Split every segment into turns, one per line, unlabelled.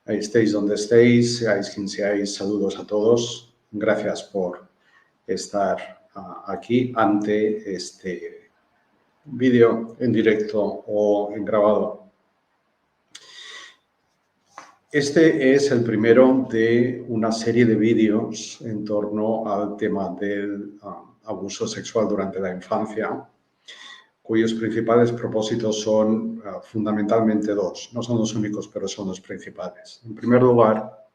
estéis donde estéis, seáis quien seáis, saludos a todos. Gracias por estar aquí ante este vídeo en directo o en grabado. Este es el primero de una serie de vídeos en torno al tema del abuso sexual durante la infancia, cuyos principales propósitos son fundamentalmente dos. No son los únicos, pero son los principales. En primer lugar,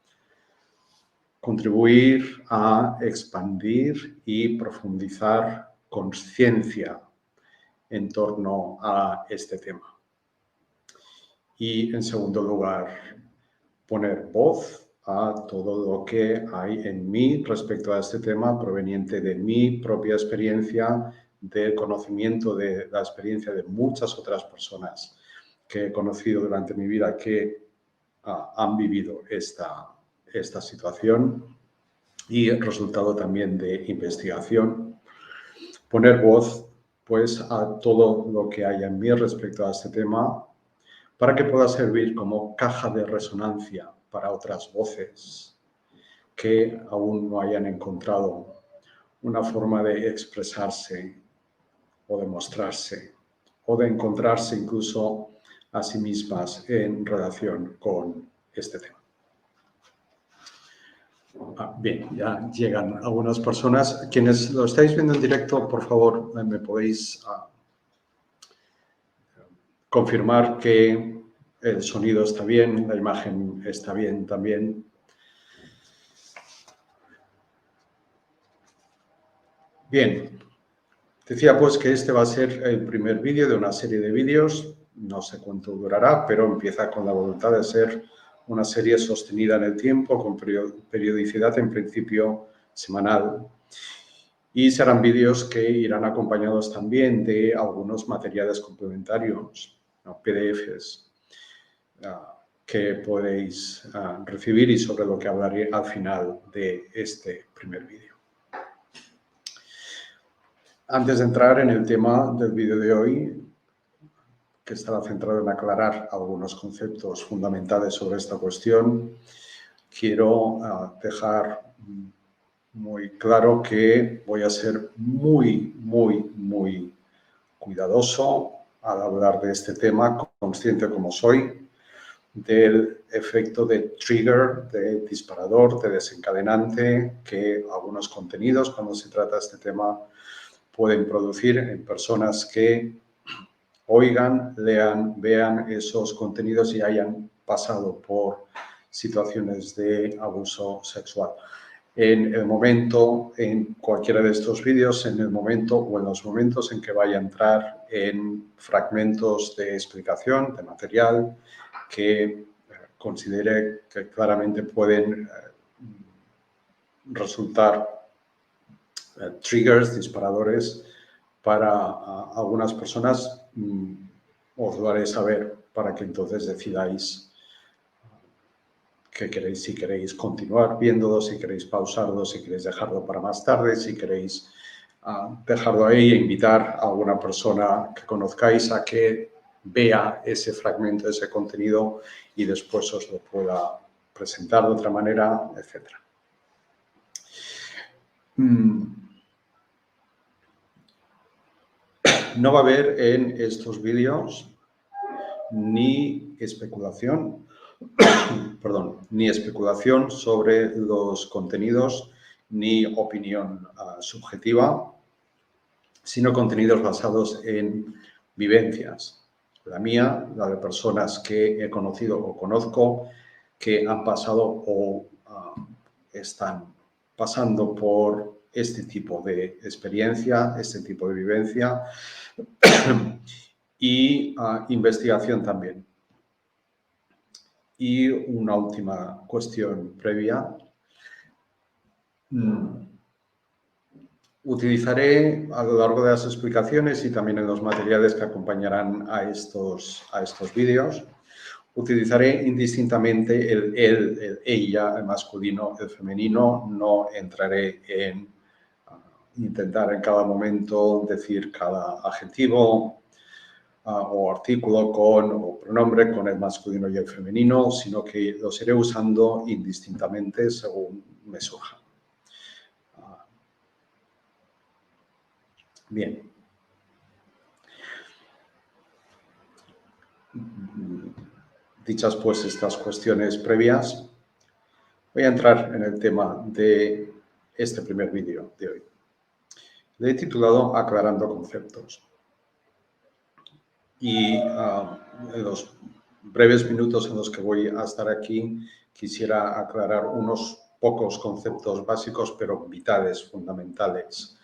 contribuir a expandir y profundizar conciencia en torno a este tema. Y, en segundo lugar, poner voz a todo lo que hay en mí respecto a este tema proveniente de mi propia experiencia, del conocimiento de la experiencia de muchas otras personas que he conocido durante mi vida que han vivido esta situación y el resultado también de investigación. Poner voz pues a todo lo que hay en mí respecto a este tema para que pueda servir como caja de resonancia para otras voces que aún no hayan encontrado una forma de expresarse o de mostrarse o de encontrarse incluso a sí mismas en relación con este tema. Bien, ya llegan algunas personas. Quienes lo estáis viendo en directo, por favor, me podéis confirmar que el sonido está bien, la imagen está bien también. Bien, decía pues que este va a ser el primer vídeo de una serie de vídeos. No sé cuánto durará, pero empieza con la voluntad de ser una serie sostenida en el tiempo, con periodicidad en principio semanal. Y serán vídeos que irán acompañados también de algunos materiales complementarios, PDFs, que podéis recibir y sobre lo que hablaré al final de este primer vídeo. Antes de entrar en el tema del vídeo de hoy, que estará centrado en aclarar algunos conceptos fundamentales sobre esta cuestión, quiero dejar muy claro que voy a ser muy cuidadoso al hablar de este tema, consciente como soy del efecto de trigger, de disparador, de desencadenante que algunos contenidos, cuando se trata de este tema, pueden producir en personas que oigan, lean, vean esos contenidos y hayan pasado por situaciones de abuso sexual. En el momento, en cualquiera de estos vídeos, en el momento o en los momentos en que vaya a entrar en fragmentos de explicación, de material, que considere que claramente pueden resultar triggers, disparadores para algunas personas, os lo haré saber para que entonces decidáis qué queréis, si queréis continuar viéndolo, si queréis pausarlo, si queréis dejarlo para más tarde, si queréis dejarlo ahí e invitar a alguna persona que conozcáis a que vea ese fragmento, ese contenido y después os lo pueda presentar de otra manera, etc. No va a haber en estos vídeos ni especulación, ni especulación sobre los contenidos, ni opinión subjetiva, sino contenidos basados en vivencias. La mía, la de personas que he conocido o conozco, que han pasado o están pasando por este tipo de experiencia, este tipo de vivencia y investigación también. Y una última cuestión previa. Utilizaré a lo largo de las explicaciones y también en los materiales que acompañarán a estos vídeos, utilizaré indistintamente el ella, el masculino, el femenino. No entraré en intentar en cada momento decir cada adjetivo o artículo o pronombre con el masculino y el femenino, sino que los iré usando indistintamente según me surja. Bien. Dichas pues estas cuestiones previas, voy a entrar en el tema de este primer vídeo de hoy. Le he titulado Aclarando conceptos. Y en los breves minutos en los que voy a estar aquí, quisiera aclarar unos pocos conceptos básicos, pero vitales, fundamentales,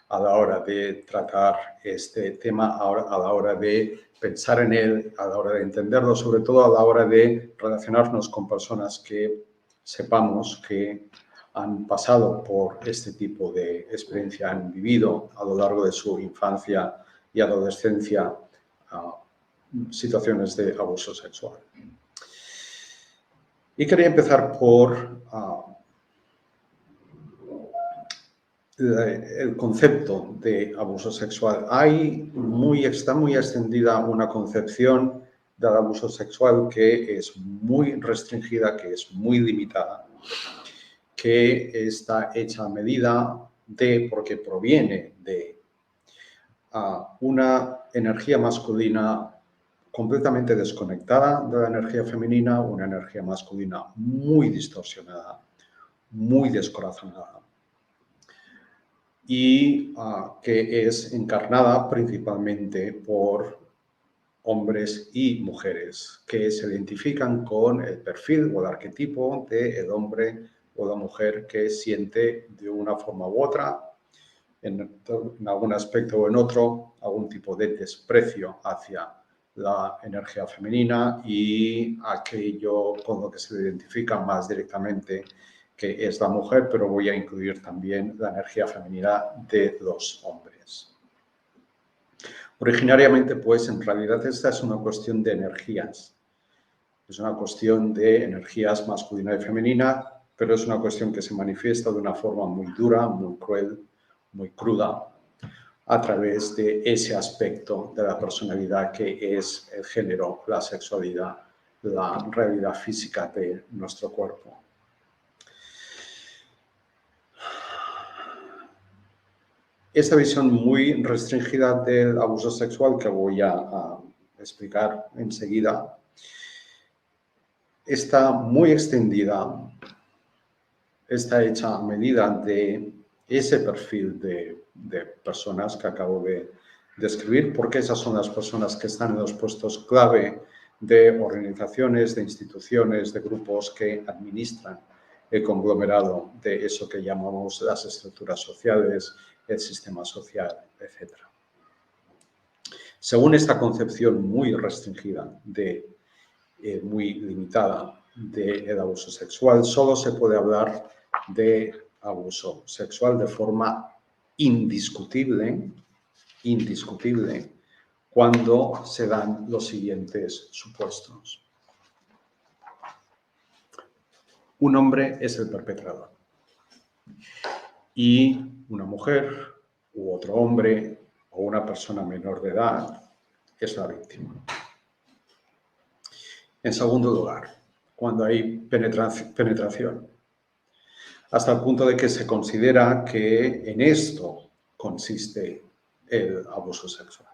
a la hora de tratar este tema, a la hora de pensar en él, a la hora de entenderlo, sobre todo a la hora de relacionarnos con personas que sepamos que han pasado por este tipo de experiencia, han vivido a lo largo de su infancia y adolescencia situaciones de abuso sexual. Y quería empezar por el concepto de abuso sexual. Está muy extendida una concepción del abuso sexual que es muy restringida, que es muy limitada, que está hecha a medida de, porque proviene de una energía masculina completamente desconectada de la energía femenina, una energía masculina muy distorsionada, muy descorazonada y que es encarnada principalmente por hombres y mujeres que se identifican con el perfil o el arquetipo del hombre o la mujer que siente de una forma u otra, en algún aspecto o en otro, algún tipo de desprecio hacia la energía femenina y aquello con lo que se identifica más directamente que es la mujer, pero voy a incluir también la energía femenina de los hombres. Originariamente, pues, en realidad esta es una cuestión de energías. Es una cuestión de energías masculina y femenina, pero es una cuestión que se manifiesta de una forma muy dura, muy cruel, muy cruda, a través de ese aspecto de la personalidad que es el género, la sexualidad, la realidad física de nuestro cuerpo. Esta visión muy restringida del abuso sexual que voy a explicar enseguida está muy extendida, está hecha a medida de ese perfil de personas que acabo de describir, porque esas son las personas que están en los puestos clave de organizaciones, de instituciones, de grupos que administran el conglomerado de eso que llamamos las estructuras sociales, el sistema social, etc. Según esta concepción muy restringida, muy limitada del abuso sexual, solo se puede hablar de abuso sexual de forma indiscutible cuando se dan los siguientes supuestos. Un hombre es el perpetrador y una mujer u otro hombre o una persona menor de edad es la víctima. En segundo lugar, cuando hay penetración, hasta el punto de que se considera que en esto consiste el abuso sexual,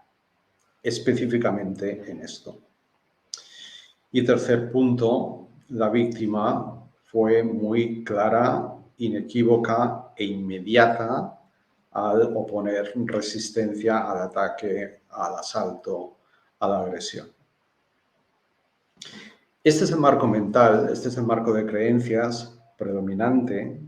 específicamente en esto. Y tercer punto, la víctima fue muy clara, inequívoca e inmediata al oponer resistencia al ataque, al asalto, a la agresión. Este es el marco mental, este es el marco de creencias predominante,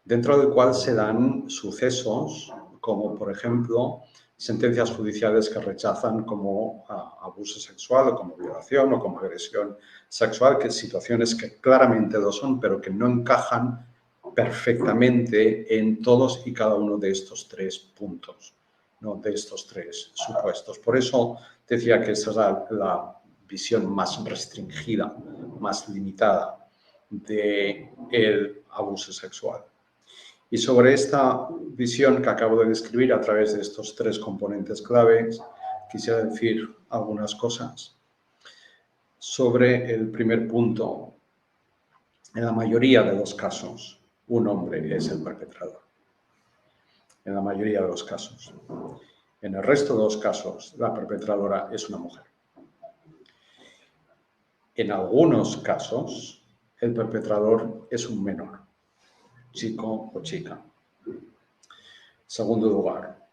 dentro del cual se dan sucesos como, por ejemplo, sentencias judiciales que rechazan como abuso sexual o como violación o como agresión sexual, que situaciones que claramente lo son, pero que no encajan perfectamente en todos y cada uno de estos tres puntos, ¿no? De estos tres supuestos. Por eso decía que esa es la visión más restringida, más limitada del abuso sexual. Y sobre esta visión que acabo de describir a través de estos tres componentes claves, quisiera decir algunas cosas sobre el primer punto. En la mayoría de los casos, un hombre es el perpetrador. En la mayoría de los casos. En el resto de los casos, la perpetradora es una mujer. En algunos casos, el perpetrador es un menor, chico o chica. Segundo lugar,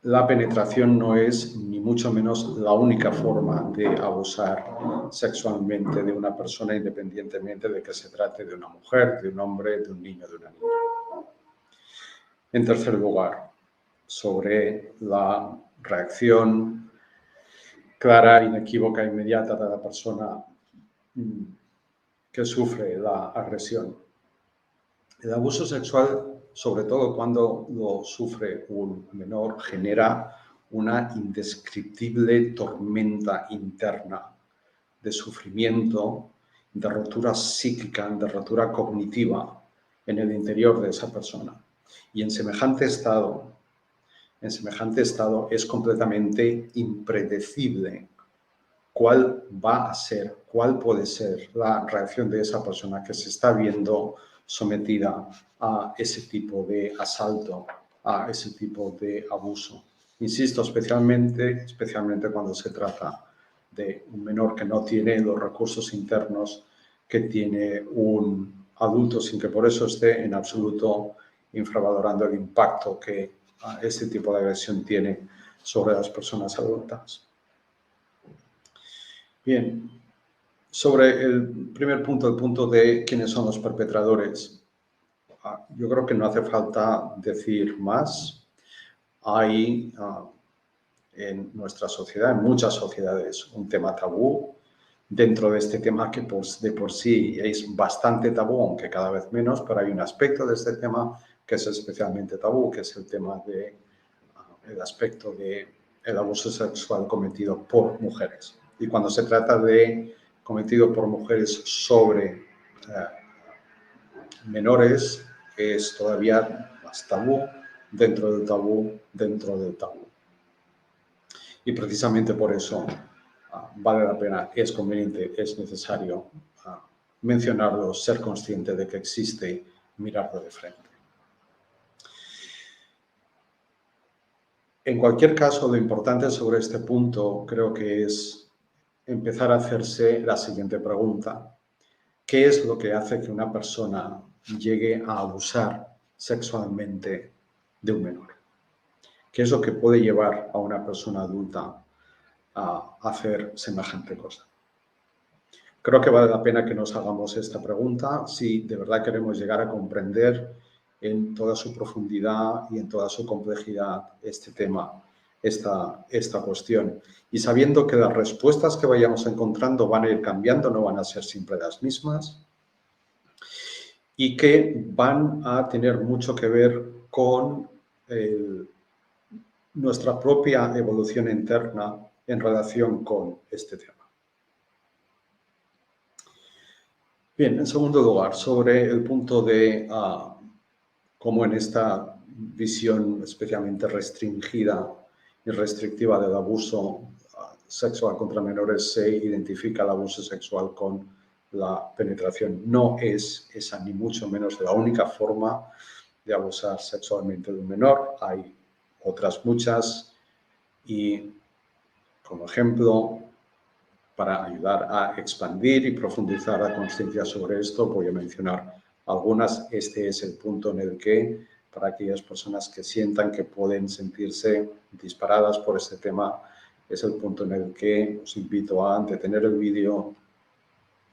la penetración no es ni mucho menos la única forma de abusar sexualmente de una persona, independientemente de que se trate de una mujer, de un hombre, de un niño, de una niña. En tercer lugar, sobre la reacción clara, inequívoca, inmediata de la persona que sufre la agresión. El abuso sexual, sobre todo cuando lo sufre un menor, genera una indescriptible tormenta interna de sufrimiento, de rotura psíquica, de rotura cognitiva en el interior de esa persona. Y en semejante estado es completamente impredecible cuál va a ser, cuál puede ser la reacción de esa persona que se está viendo sometida a ese tipo de asalto, a ese tipo de abuso. Insisto, especialmente cuando se trata de un menor que no tiene los recursos internos que tiene un adulto, sin que por eso esté en absoluto infravalorando el impacto que este tipo de agresión tiene sobre las personas adultas. Bien, sobre el primer punto, el punto de quiénes son los perpetradores, yo creo que no hace falta decir más. Hay en nuestra sociedad, en muchas sociedades, un tema tabú dentro de este tema que de por sí es bastante tabú, aunque cada vez menos, pero hay un aspecto de este tema que es especialmente tabú, que es el tema el aspecto del abuso sexual cometido por mujeres. Y cuando se trata de cometido por mujeres sobre menores, es todavía más tabú, dentro del tabú, dentro del tabú. Y precisamente por eso vale la pena, es conveniente, es necesario mencionarlo, ser consciente de que existe, mirarlo de frente. En cualquier caso, lo importante sobre este punto creo que es empezar a hacerse la siguiente pregunta. ¿Qué es lo que hace que una persona llegue a abusar sexualmente de un menor? ¿Qué es lo que puede llevar a una persona adulta a hacer semejante cosa? Creo que vale la pena que nos hagamos esta pregunta si de verdad queremos llegar a comprender en toda su profundidad y en toda su complejidad este tema, esta cuestión. Y sabiendo que las respuestas que vayamos encontrando van a ir cambiando, no van a ser siempre las mismas, y que van a tener mucho que ver con nuestra propia evolución interna en relación con este tema. Bien, en segundo lugar, sobre el punto de cómo en esta visión especialmente restringida y restrictiva del abuso sexual contra menores se identifica el abuso sexual con la penetración. No es esa ni mucho menos la única forma de abusar sexualmente de un menor. Hay otras muchas y, como ejemplo, para ayudar a expandir y profundizar la conciencia sobre esto, voy a mencionar algunas. Este es el punto en el que, para aquellas personas que sientan que pueden sentirse disparadas por este tema, es el punto en el que os invito a detener el vídeo,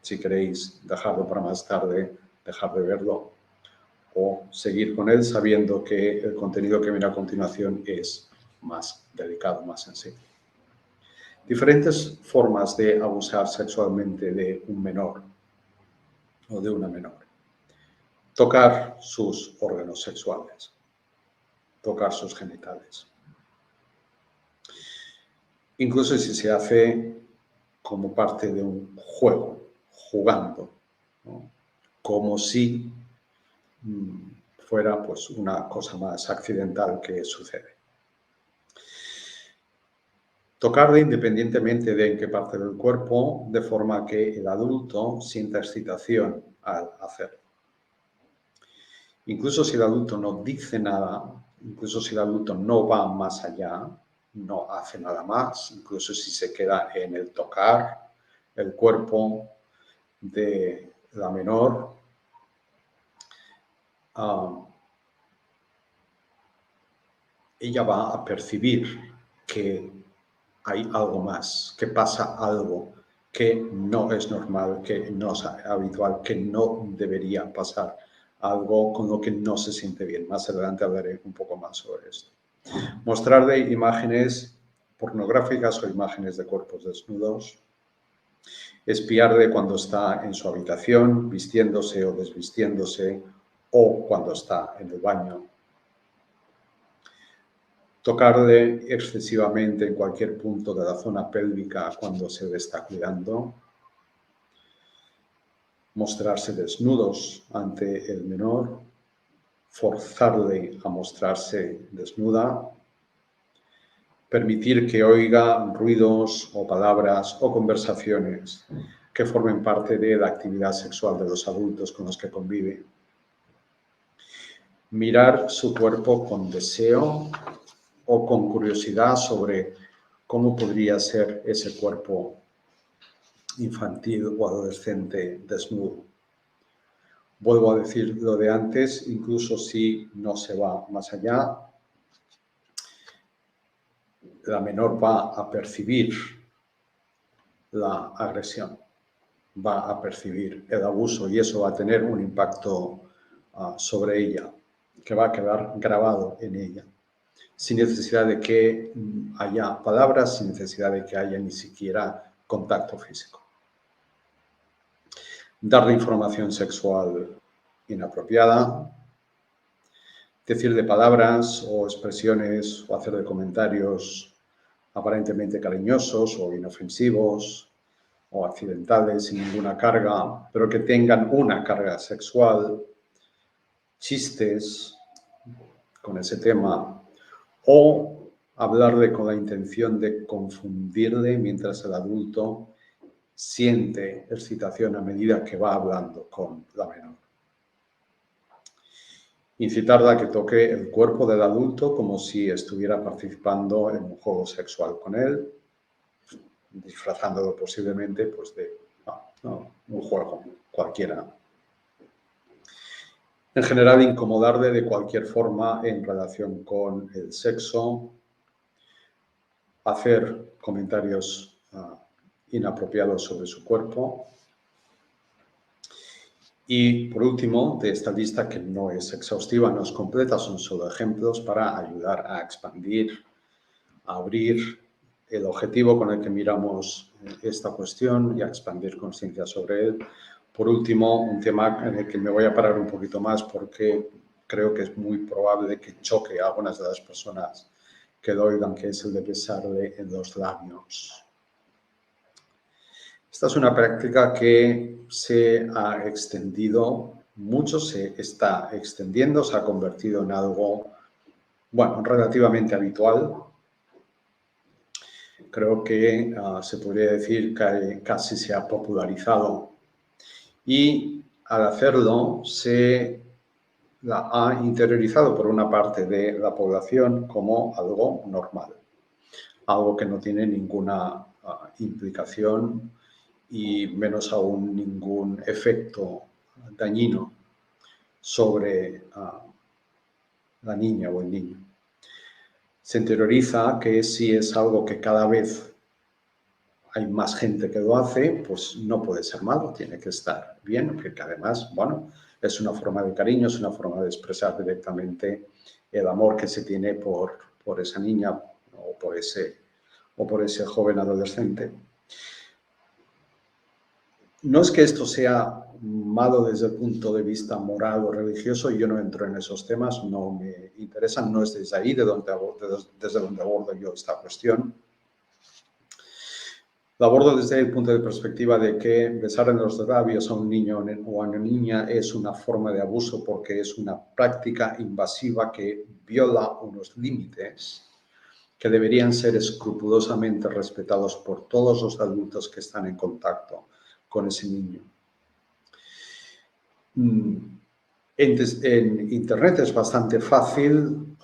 si queréis dejarlo para más tarde, dejar de verlo, o seguir con él sabiendo que el contenido que viene a continuación es más delicado, más sensible. Diferentes formas de abusar sexualmente de un menor o de una menor. Tocar sus órganos sexuales, tocar sus genitales. Incluso si se hace como parte de un juego, jugando, ¿no? Como si fuera pues, una cosa más accidental que sucede. Tocarle independientemente de en qué parte del cuerpo, de forma que el adulto sienta excitación al hacerlo. Incluso si el adulto no dice nada, incluso si el adulto no va más allá, no hace nada más, incluso si se queda en el tocar el cuerpo de la menor, ella va a percibir que hay algo más, que pasa algo que no es normal, que no es habitual, que no debería pasar, algo con lo que no se siente bien. Más adelante hablaré un poco más sobre esto. Mostrarle imágenes pornográficas o imágenes de cuerpos desnudos. Espiarle cuando está en su habitación, vistiéndose o desvistiéndose, o cuando está en el baño. Tocarle excesivamente en cualquier punto de la zona pélvica cuando se le está cuidando. Mostrarse desnudos ante el menor. Forzarle a mostrarse desnuda. Permitir que oiga ruidos o palabras o conversaciones que formen parte de la actividad sexual de los adultos con los que convive. Mirar su cuerpo con deseo o con curiosidad sobre cómo podría ser ese cuerpo infantil o adolescente desnudo. Vuelvo a decir lo de antes, incluso si no se va más allá, la menor va a percibir la agresión, va a percibir el abuso y eso va a tener un impacto sobre ella, que va a quedar grabado en ella, sin necesidad de que haya palabras, sin necesidad de que haya ni siquiera contacto físico. Darle información sexual inapropiada, decirle palabras o expresiones o hacerle comentarios aparentemente cariñosos o inofensivos o accidentales sin ninguna carga, pero que tengan una carga sexual, chistes con ese tema, o hablarle con la intención de confundirle mientras el adulto siente excitación a medida que va hablando con la menor. Incitarla a que toque el cuerpo del adulto como si estuviera participando en un juego sexual con él, disfrazándolo posiblemente pues, de un juego cualquiera. En general, incomodarle de cualquier forma en relación con el sexo, hacer comentarios inapropiados sobre su cuerpo. Y por último, de esta lista, que no es exhaustiva, no es completa, son solo ejemplos para ayudar a expandir, a abrir el objetivo con el que miramos esta cuestión y a expandir conciencia sobre él. Por último, un tema en el que me voy a parar un poquito más porque creo que es muy probable que choque a algunas de las personas que lo oigan, que es el de besarle en los labios. Esta es una práctica que se ha extendido mucho, se está extendiendo, se ha convertido en algo, bueno, relativamente habitual. Creo que se podría decir que casi se ha popularizado y al hacerlo se la ha interiorizado por una parte de la población como algo normal, algo que no tiene ninguna implicación y menos aún ningún efecto dañino sobre la niña o el niño. Se interioriza que si es algo que cada vez hay más gente que lo hace, pues no puede ser malo, tiene que estar bien, porque además, bueno, es una forma de cariño, es una forma de expresar directamente el amor que se tiene por esa niña o por ese joven adolescente. No es que esto sea malo desde el punto de vista moral o religioso, yo no entro en esos temas, no me interesan, no es desde ahí desde donde abordo yo esta cuestión. Lo abordo desde el punto de perspectiva de que besar en los labios a un niño o a una niña es una forma de abuso porque es una práctica invasiva que viola unos límites que deberían ser escrupulosamente respetados por todos los adultos que están en contacto con ese niño. En Internet es bastante fácil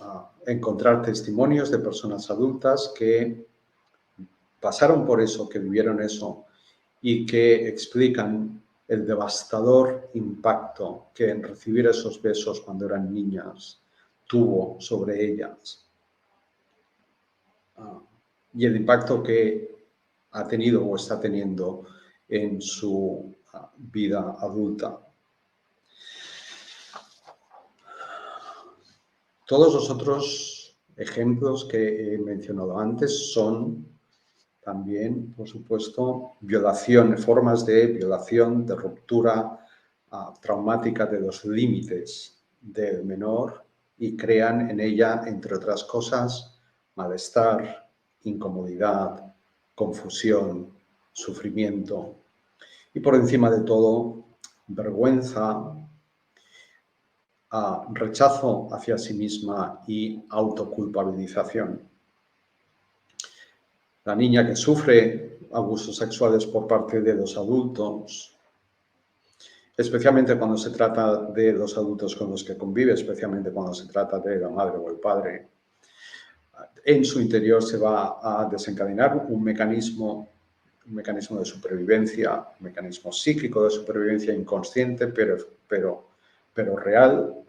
encontrar testimonios de personas adultas que pasaron por eso, que vivieron eso y que explican el devastador impacto que recibir esos besos cuando eran niñas tuvo sobre ellas. Y el impacto que ha tenido o está teniendo en su vida adulta. Todos los otros ejemplos que he mencionado antes son también, por supuesto, formas de violación, de ruptura traumática de los límites del menor y crean en ella, entre otras cosas, malestar, incomodidad, confusión, sufrimiento y, por encima de todo, vergüenza, rechazo hacia sí misma y autoculpabilización. La niña que sufre abusos sexuales por parte de los adultos, especialmente cuando se trata de los adultos con los que convive, especialmente cuando se trata de la madre o el padre, en su interior se va a desencadenar un mecanismo de supervivencia, un mecanismo psíquico de supervivencia inconsciente, pero real,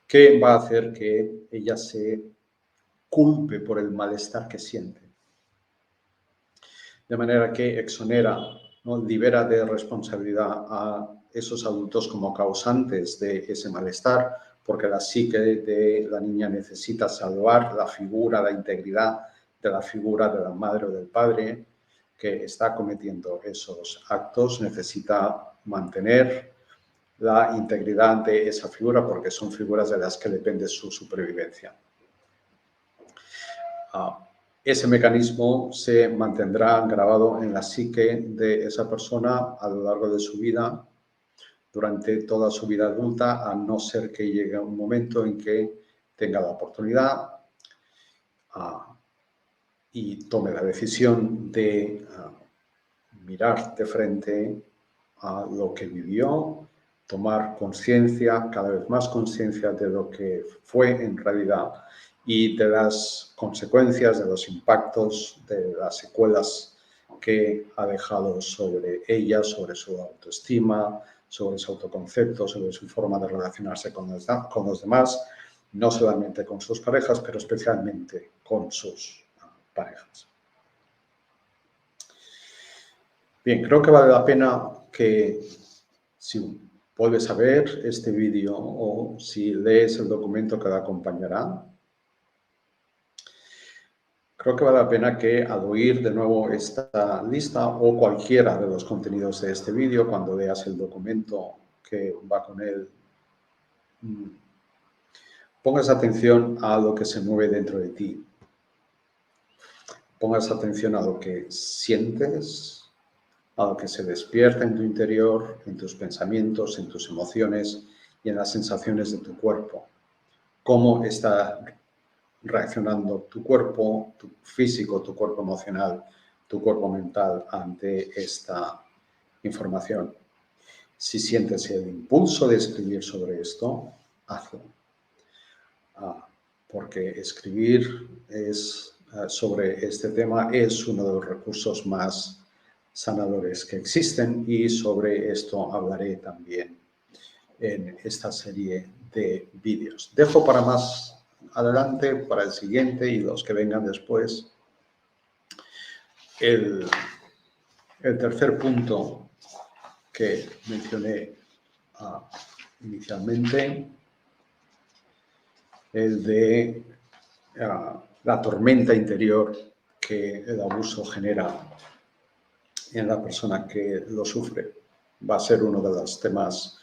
que va a hacer que ella se culpe por el malestar que siente. De manera que exonera, ¿no? Libera de responsabilidad a esos adultos como causantes de ese malestar, porque la psique de la niña necesita salvar la figura, la integridad de la figura de la madre o del padre que está cometiendo esos actos, necesita mantener la integridad de esa figura porque son figuras de las que depende su supervivencia. Ese mecanismo se mantendrá grabado en la psique de esa persona a lo largo de su vida, durante toda su vida adulta, a no ser que llegue un momento en que tenga la oportunidad y tome la decisión de mirar de frente a lo que vivió, tomar conciencia, cada vez más conciencia de lo que fue en realidad y de las consecuencias, de los impactos, de las secuelas que ha dejado sobre ella, sobre su autoestima, sobre su autoconcepto, sobre su forma de relacionarse con los demás, no solamente con sus parejas, pero especialmente con sus parejas. Bien, creo que vale la pena que si vuelves a ver este vídeo o si lees el documento que la acompañará, creo que vale la pena que al oír de nuevo esta lista o cualquiera de los contenidos de este vídeo, cuando leas el documento que va con él, pongas atención a lo que se mueve dentro de ti. Pongas atención a lo que sientes, a lo que se despierta en tu interior, en tus pensamientos, en tus emociones y en las sensaciones de tu cuerpo. Cómo está reaccionando tu cuerpo, tu físico, tu cuerpo emocional, tu cuerpo mental ante esta información. Si sientes el impulso de escribir sobre esto, hazlo. Porque escribir sobre este tema es uno de los recursos más sanadores que existen y sobre esto hablaré también en esta serie de vídeos. Dejo para más adelante, para el siguiente y los que vengan después, el tercer punto que mencioné inicialmente, el de la tormenta interior que el abuso genera en la persona que lo sufre. Va a ser uno de los temas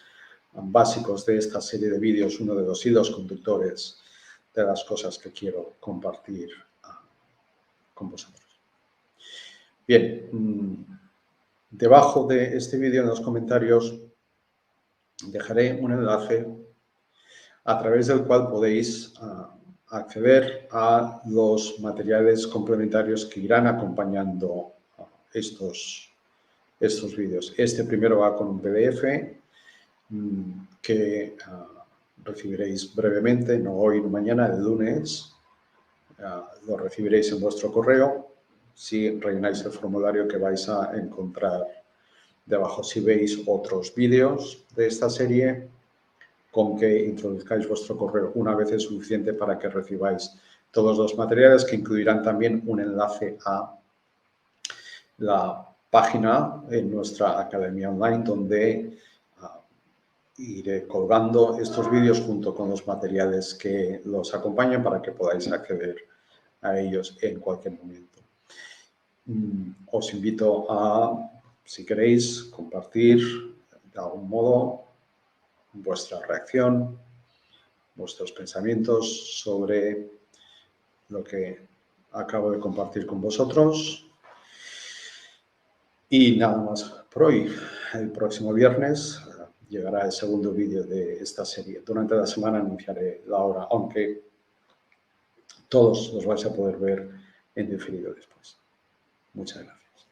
básicos de esta serie de vídeos, uno de los hilos conductores de las cosas que quiero compartir con vosotros. Bien, debajo de este vídeo en los comentarios dejaré un enlace a través del cual podéis acceder a los materiales complementarios que irán acompañando estos vídeos. Este primero va con un PDF que recibiréis brevemente, no hoy, no mañana, el lunes. Lo recibiréis en vuestro correo si rellenáis el formulario que vais a encontrar debajo. Si veis otros vídeos de esta serie, con que introduzcáis vuestro correo una vez es suficiente para que recibáis todos los materiales, que incluirán también un enlace a la página en nuestra academia online, donde iré colgando estos vídeos junto con los materiales que los acompañan para que podáis acceder a ellos en cualquier momento. Os invito a, si queréis, compartir de algún modo vuestra reacción, vuestros pensamientos sobre lo que acabo de compartir con vosotros. Y nada más por hoy. El próximo viernes llegará el segundo vídeo de esta serie. Durante la semana anunciaré la hora, aunque todos los vais a poder ver en diferido después. Muchas gracias.